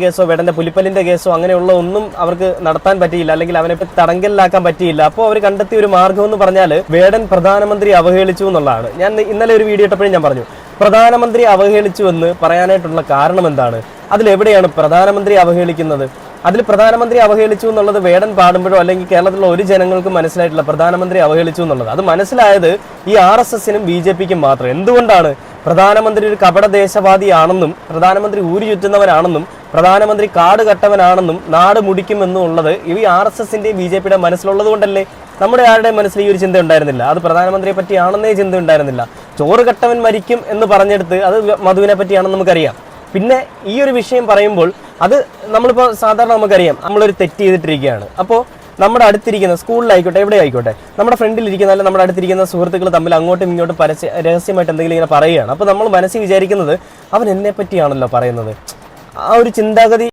കേസോ വേടന്റെ പുലിപ്പല്ലിന്റെ കേസോ അങ്ങനെയുള്ള ഒന്നും അവർക്ക് നടത്താൻ പറ്റിയില്ല, അല്ലെങ്കിൽ അവനെ തടങ്കലിലാക്കാൻ പറ്റിയില്ല. അപ്പോൾ അവർ കണ്ടെത്തിയ ഒരു മാർഗം എന്ന് പറഞ്ഞാൽ വേടൻ പ്രധാനമന്ത്രി അവഹേളിച്ചു എന്നുള്ളതാണ്. ഞാൻ ഇന്നലെ ഒരു വീഡിയോ ഇട്ടപ്പോഴും ഞാൻ പറഞ്ഞു, പ്രധാനമന്ത്രി അവഹേളിച്ചു എന്ന് പറയാനായിട്ടുള്ള കാരണം എന്താണ്? അതിലെവിടെയാണ് പ്രധാനമന്ത്രി അവഹേളിക്കുന്നത്? അതിൽ പ്രധാനമന്ത്രി അവഹേളിച്ചു എന്നുള്ളത് വേടൻ പാടുമ്പോഴോ അല്ലെങ്കിൽ കേരളത്തിലുള്ള ഒരു ജനങ്ങൾക്കും മനസ്സിലായിട്ടില്ല പ്രധാനമന്ത്രി അവഹേളിച്ചു എന്നുള്ളത്. അത് മനസ്സിലായത് ഈ RSSനും BJPക്കും മാത്രം. എന്തുകൊണ്ടാണ്? പ്രധാനമന്ത്രി ഒരു കപട ദേശവാദിയാണെന്നും പ്രധാനമന്ത്രി ഊരി ചുറ്റുന്നവനാണെന്നും പ്രധാനമന്ത്രി കാട് കട്ടവനാണെന്നും നാട് മുടിക്കുമെന്നുള്ളത് ഈ RSSന്റെയും BJPയുടെ മനസ്സിലുള്ളത് കൊണ്ടല്ലേ. നമ്മുടെ ആരുടെയും മനസ്സിൽ ഈ ഒരു ചിന്ത ഉണ്ടായിരുന്നില്ല. അത് പ്രധാനമന്ത്രിയെ പറ്റിയാണെന്നേ ചിന്ത ഉണ്ടായിരുന്നില്ല. ചോറ് കട്ടവൻ മരിക്കും എന്ന് പറഞ്ഞെടുത്ത് അത് മധുവിനെ പറ്റിയാണെന്ന് നമുക്കറിയാം. പിന്നെ ഈ ഒരു വിഷയം പറയുമ്പോൾ അത് നമ്മളിപ്പോൾ സാധാരണ നമുക്കറിയാം, നമ്മളൊരു തെറ്റ് ചെയ്തിട്ടിരിക്കുകയാണ്. അപ്പോൾ നമ്മുടെ അടുത്തിരിക്കുന്ന സ്കൂളിലായിക്കോട്ടെ എവിടെ ആയിക്കോട്ടെ നമ്മുടെ ഫ്രണ്ടിലിരിക്കുന്ന അല്ലെങ്കിൽ നമ്മുടെ അടുത്തിരിക്കുന്ന സുഹൃത്തുക്കൾ തമ്മിൽ അങ്ങോട്ടും ഇങ്ങോട്ടും രഹസ്യമായിട്ട് എന്തെങ്കിലും ഇങ്ങനെ പറയുകയാണ്. അപ്പോൾ നമ്മൾ മനസ്സിൽ വിചാരിക്കുന്നത് അവൻ എന്നെ പറ്റിയാണല്ലോ പറയുന്നത്. ആ ഒരു ചിന്താഗതി